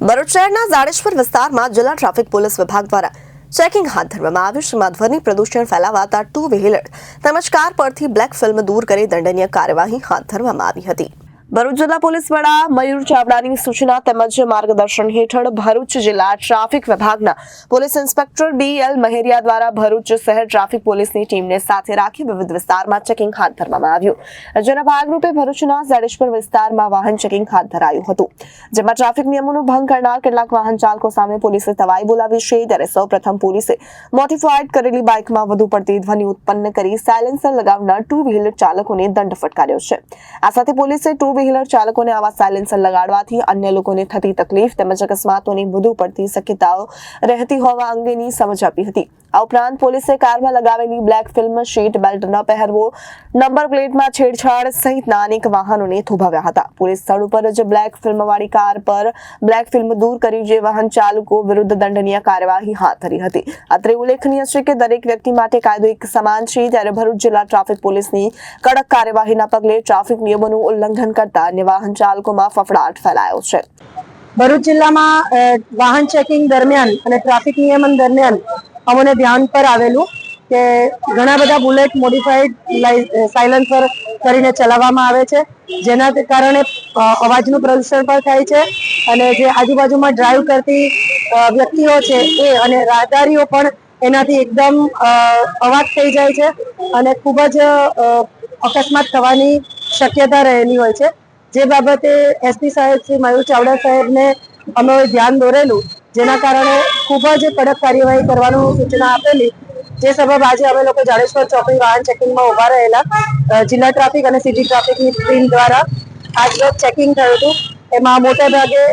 ભરૂચ શહેરના જાડેશ્વર વિસ્તારમાં જિલ્લા ટ્રાફિક પોલીસ વિભાગ દ્વારા ચેકિંગ હાથ ધરવામાં આવ્યું. જેમાં ધ્વનિ પ્રદૂષણ ફેલાવતા ટુ વ્હીલર તેમજ કાર પરથી બ્લેક ફિલ્મ દૂર કરી દંડનીય કાર્યવાહી હાથ ધરવામાં આવી હતી. ભરૂચ જિલ્લા પોલીસ વડા મયુર ચાવડાની સૂચના તેમજ માર્ગદર્શન હેઠળ ભરૂચ જિલ્લા ટ્રાફિક વિભાગના પોલીસ ઇન્સ્પેક્ટર BL મહેરિયા દ્વારા ભરૂચ શહેર ટ્રાફિક પોલીસની ટીમને સાથે રાખી વિવિધ વિસ્તારમાં ચેકિંગ હાથ ધરવામાં આવ્યું. જેના ભાગરૂપે ભરૂચના જાડેશ્વર વિસ્તારમાં વાહન ચેકિંગ હાથ ધરાયું હતું. જેમાં ટ્રાફિક નિયમોનો ભંગ કરનાર કેટલાક વાહન ચાલકો સામે પોલીસે તવાઈ બોલાવી છે. ત્યારે સૌપ્રથમ પોલીસે મોડિફાઈડ કરેલી બાઇકમાં વધુ પડતી ધ્વનિ ઉત્પન્ન કરી સાયલેન્સર લગાવનાર ટુ વ્હીલર ચાલકોને દંડ ફટકાર્યો છે. આ સાથે પોલીસે ટુ વ્હીલર ચાલકોને આવા સાયલેન્સર લગાડવાથી અન્ય લોકોને થતી તકલીફ તેમજ અકસ્માતોની વધુ પડતી શક્યતાઓ રહેતી હોવા અંગેની સમજ આપી હતી. આ ઉપરાંત પોલીસે કારમાં લગાવેલી બ્લેક ફિલ્મ, સીટ બેલ્ટ ન પહેરવો, નંબર પ્લેટમાં છેડછાડ સહિતના અનેક વાહનોને થોભાવ્યા હતા. પોલીસ સ્થળ ઉપર જ બ્લેક ફિલ્મવાળી કાર પર બ્લેક ફિલ્મ દૂર કરી જે વાહન ચાલકો વિરુદ્ધ દંડનીય કાર્યવાહી હાથ ધરી હતી. અત્રે ઉલ્લેખનીય છે કે દરેક વ્યક્તિ માટે કાયદો એક સમાન છે. ત્યારે ભરૂચ જિલ્લા ટ્રાફિક પોલીસની કડક કાર્યવાહીના પગલે ટ્રાફિક નિયમોનું ઉલ્લંઘન કરતા અન્ય વાહન ચાલકોમાં ફફડાટ ફેલાયો છે. ભરૂચ જિલ્લામાં વાહન ચેકિંગ દરમિયાન અને ટ્રાફિક નિયમન દરમિયાન અમને ધ્યાન પર આવેલું કે ઘણા બધા બુલેટ મોડિફાઈડ સાયલેન્સર કરીને ચલાવવામાં આવે છે, જેના કારણે અવાજનું પ્રદૂષણ પણ થાય છે અને જે આજુબાજુમાં ડ્રાઈવ કરતી વ્યક્તિઓ છે એ અને રાહદારીઓ પણ એનાથી એકદમ અવાજ થઈ જાય છે અને ખૂબ જ અકસ્માત થવાની શક્યતા રહેલી હોય છે. જે બાબતે SP સાહેબ શ્રી મયુર ચાવડા સાહેબને અમે ધ્યાન દોરેલું, જેના કારણે ખૂબ જ કડક કાર્યવાહી કરવાનું સૂચના આપેલી. જે સબબ આજે અમે લોકો જાડેશ્વર ચોકડી વાહન ચેકિંગમાં ઉભા રહેલા જિલ્લા ટ્રાફિક અને સિટી ટ્રાફિકની ટીમ દ્વારા આજરોજ ચેકિંગ થયું હતું. એમાં મોટા ભાગે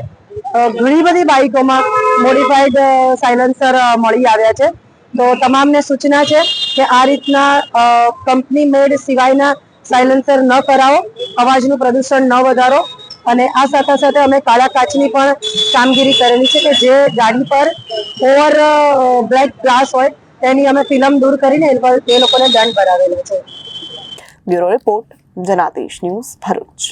ઘણી બધી બાઇકોમાં મોડિફાઈડ સાયલેન્સર મળી આવ્યા છે. તો તમામને સૂચના છે કે આ રીતના કંપની મેડ સિવાયના સાયલેન્સર ન કરાવો, અવાજનું પ્રદૂષણ ન વધારો. અને આ સાથે સાથે અમે કાળા કાચની પણ કામગીરી કરેલી છે કે જે ગાડી પર ઓવર બ્લેક ગ્લાસ હોય તેની અમે ફિલ્મ દૂર કરીને એ લોકોને દંડ ભરાવેલો છે. Bureau report, Janadesh news, Bharuch.